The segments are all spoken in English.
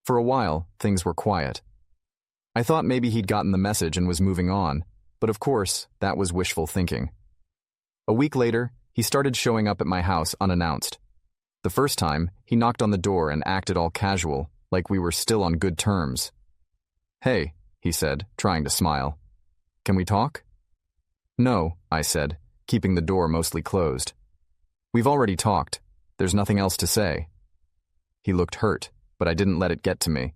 For a while, things were quiet. I thought maybe he'd gotten the message and was moving on, but of course, that was wishful thinking. A week later, he started showing up at my house unannounced. The first time, he knocked on the door and acted all casual, like we were still on good terms. "Hey," he said, trying to smile. "Can we talk?" "No," I said, keeping the door mostly closed. "We've already talked. There's nothing else to say." He looked hurt, but I didn't let it get to me.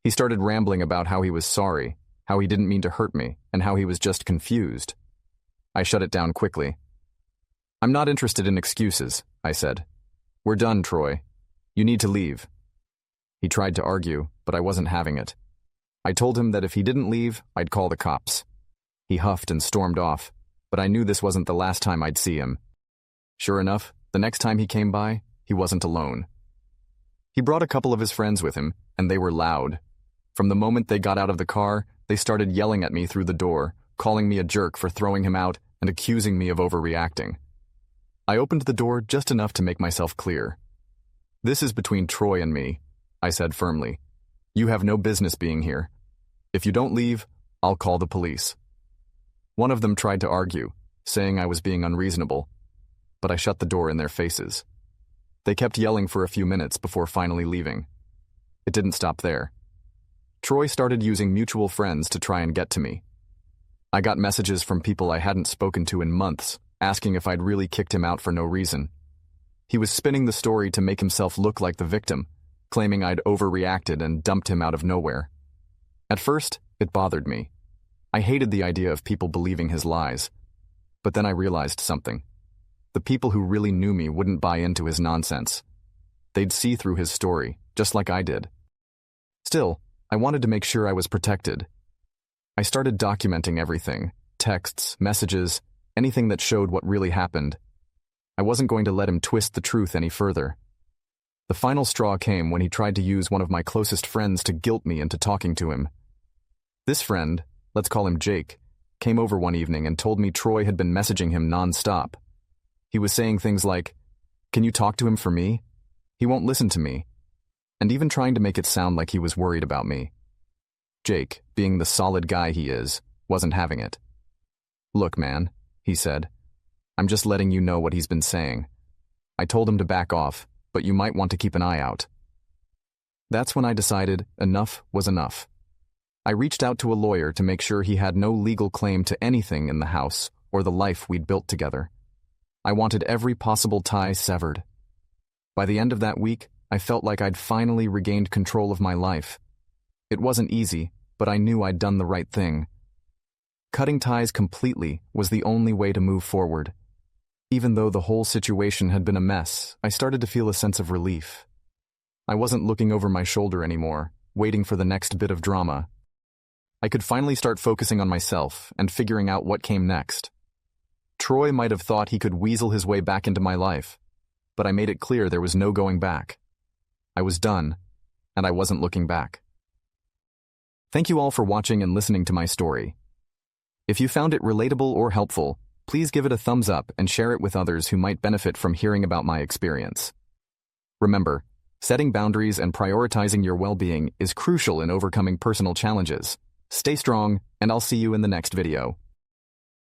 He started rambling about how he was sorry, how he didn't mean to hurt me, and how he was just confused. I shut it down quickly. "I'm not interested in excuses," I said. "We're done, Troy. You need to leave." He tried to argue, but I wasn't having it. I told him that if he didn't leave, I'd call the cops. He huffed and stormed off, but I knew this wasn't the last time I'd see him. Sure enough, the next time he came by, he wasn't alone. He brought a couple of his friends with him, and they were loud. From the moment they got out of the car, they started yelling at me through the door, calling me a jerk for throwing him out and accusing me of overreacting. I opened the door just enough to make myself clear. "This is between Troy and me," I said firmly. "You have no business being here. If you don't leave, I'll call the police." One of them tried to argue, saying I was being unreasonable, but I shut the door in their faces. They kept yelling for a few minutes before finally leaving. It didn't stop there. Troy started using mutual friends to try and get to me. I got messages from people I hadn't spoken to in months, asking if I'd really kicked him out for no reason. He was spinning the story to make himself look like the victim, claiming I'd overreacted and dumped him out of nowhere. At first, it bothered me. I hated the idea of people believing his lies. But then I realized something. The people who really knew me wouldn't buy into his nonsense. They'd see through his story, just like I did. Still, I wanted to make sure I was protected. I started documenting everything, texts, messages, anything that showed what really happened. I wasn't going to let him twist the truth any further. The final straw came when he tried to use one of my closest friends to guilt me into talking to him. This friend, let's call him Jake, came over one evening and told me Troy had been messaging him non-stop. He was saying things like, "Can you talk to him for me? He won't listen to me," and even trying to make it sound like he was worried about me. Jake, being the solid guy he is, wasn't having it. "Look, man," he said, "I'm just letting you know what he's been saying. I told him to back off, but you might want to keep an eye out." That's when I decided enough was enough. I reached out to a lawyer to make sure he had no legal claim to anything in the house or the life we'd built together. I wanted every possible tie severed. By the end of that week, I felt like I'd finally regained control of my life. It wasn't easy, but I knew I'd done the right thing. Cutting ties completely was the only way to move forward. Even though the whole situation had been a mess, I started to feel a sense of relief. I wasn't looking over my shoulder anymore, waiting for the next bit of drama. I could finally start focusing on myself and figuring out what came next. Troy might have thought he could weasel his way back into my life, but I made it clear there was no going back. I was done, and I wasn't looking back. Thank you all for watching and listening to my story. If you found it relatable or helpful, please give it a thumbs up and share it with others who might benefit from hearing about my experience. Remember, setting boundaries and prioritizing your well-being is crucial in overcoming personal challenges. Stay strong, and I'll see you in the next video.